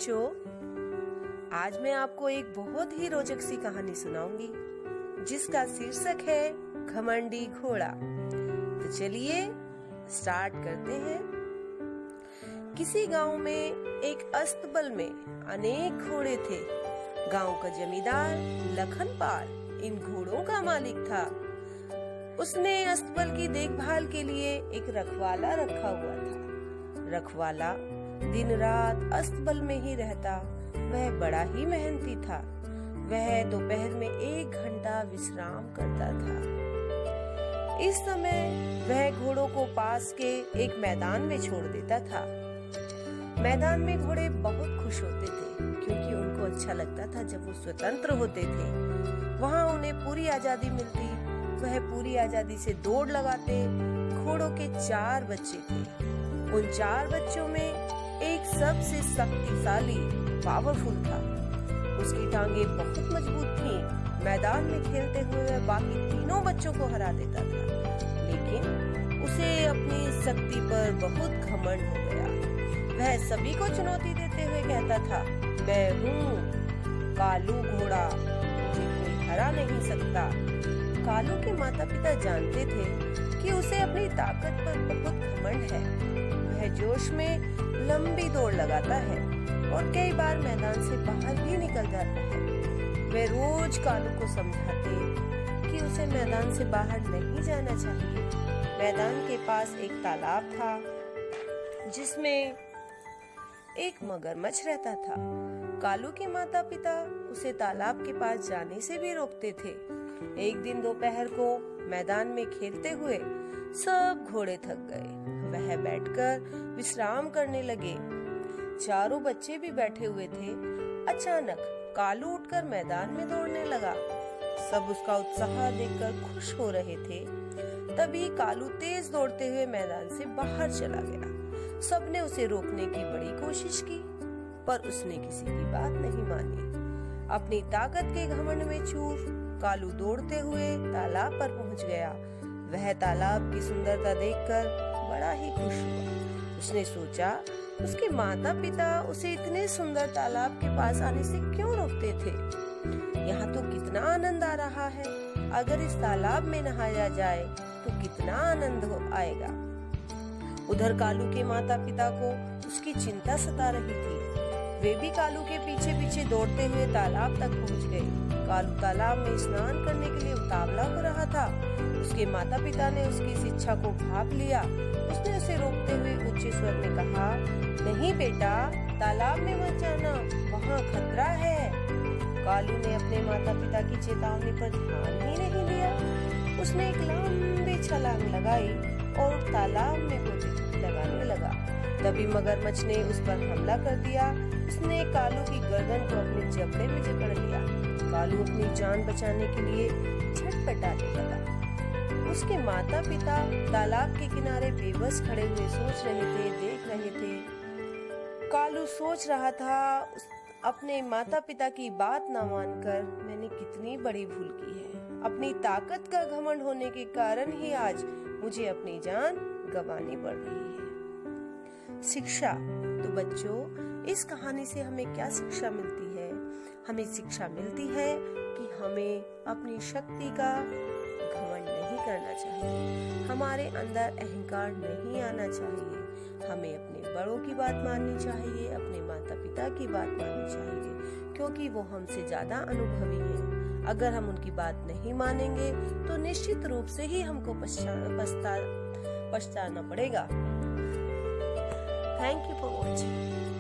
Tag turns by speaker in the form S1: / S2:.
S1: बच्चों, आज मैं आपको एक बहुत ही रोचक सी कहानी सुनाऊंगी जिसका शीर्षक है घमंडी घोड़ा। तो चलिए स्टार्ट करते हैं। किसी गांव में एक अस्तबल में अनेक घोड़े थे। गांव का जमींदार लखनपाल इन घोड़ों का मालिक था। उसने अस्तबल की देखभाल के लिए एक रखवाला रखा हुआ था। रखवाला दिन रात अस्तबल में ही रहता। वह बड़ा ही मेहनती था। वह दोपहर में 1 घंटा विश्राम करता था। इस समय वह घोड़ों को पास के एक मैदान में छोड़ देता था। मैदान में घोड़े बहुत खुश होते थे क्योंकि उनको अच्छा लगता था जब वो स्वतंत्र होते थे। वहाँ उन्हें पूरी आजादी मिलती। वह पूरी आजादी से दौड़ लगाते। घोड़ों के 4 बच्चे थे। उन 4 बच्चों में एक सबसे शक्तिशाली पावरफुल था। उसकी टांगें बहुत मजबूत थीं। मैदान में खेलते हुए वह बाकी तीनों बच्चों को हरा देता था, लेकिन उसे अपनी शक्ति पर बहुत घमंड हो गया। वह सभी को चुनौती देते हुए कहता था, मैं हूँ कालू घोड़ा, मुझे कोई हरा नहीं सकता। कालू के माता पिता जानते थे कि उसे अपनी ताकत पर बहुत घमंड है। वह जोश में लंबी दौड़ लगाता है और कई बार मैदान से बाहर भी निकल जाता है। वे रोज कालू को समझाते कि उसे मैदान से बाहर नहीं जाना चाहिए। मैदान के पास एक तालाब था जिसमें एक मगरमच्छ रहता था। कालू के माता पिता उसे तालाब के पास जाने से भी रोकते थे। एक दिन दोपहर को मैदान में खेलते हुए सब घोड़े थक गए। वह बैठकर विश्राम करने लगे। चारों बच्चे भी बैठे हुए थे। अचानक कालू उठकर मैदान में दौड़ने लगा। सब उसका उत्साह देखकर खुश हो रहे थे। तभी कालू तेज दौड़ते हुए मैदान से बाहर चला गया। सबने उसे रोकने की बड़ी कोशिश की, पर उसने किसी की बात नहीं मानी। अपनी ताकत के घमंड में चूर कालू दौड़ते हुए तालाब पर पहुंच गया। वह तालाब की सुंदरता देखकर बड़ा ही खुश हुआ। उसने सोचा, उसके माता पिता उसे इतने सुंदर तालाब के पास आने से क्यों रोकते थे? यहाँ तो कितना आनंद आ रहा है। अगर इस तालाब में नहाया जाए तो कितना आनंद आएगा। उधर कालू के माता पिता को उसकी चिंता सता रही थी। वे भी कालू के पीछे पीछे दौड़ते हुए तालाब तक पहुँच गए। कालू तालाब में स्नान करने के लिए उतावला हो रहा था। उसके माता पिता ने उसकी इस इच्छा को भांप लिया। उसने उसे रोकते हुए ऊंचे स्वर में कहा, नहीं बेटा, तालाब में मत जाना, वहाँ खतरा है। कालू ने अपने माता पिता की चेतावनी पर ध्यान ही नहीं दिया। उसने एक लंबी छलांग लगाई और तालाब में कूद लगाने लगा। तभी मगरमच्छ ने उस पर हमला कर दिया। उसने कालू की गर्दन को अपने जबड़े में जकड़ लिया। कालू अपनी जान बचाने के लिए छटपटाने लगा। उसके माता पिता तालाब के किनारे बेबस खड़े हुए सोच रहे थे, देख रहे थे। कालू सोच रहा था, अपने माता पिता की बात न मानकर मैंने कितनी बड़ी भूल की है। अपनी ताकत का घमंड होने के कारण ही आज मुझे अपनी जान गंवानी पड़ रही है। शिक्षा। तो बच्चों, इस कहानी से हमें क्या शिक्षा मिलती है? हमें शिक्षा मिलती है कि हमें अपनी शक्ति का घमंड नहीं करना चाहिए। हमारे अंदर अहंकार नहीं आना चाहिए। हमें अपने बड़ों की बात माननी चाहिए, अपने माता पिता की बात माननी चाहिए, क्योंकि वो हमसे ज्यादा अनुभवी हैं। अगर हम उनकी बात नहीं मानेंगे तो निश्चित रूप से ही हमको पछताना पड़ेगा। Thank you for watching.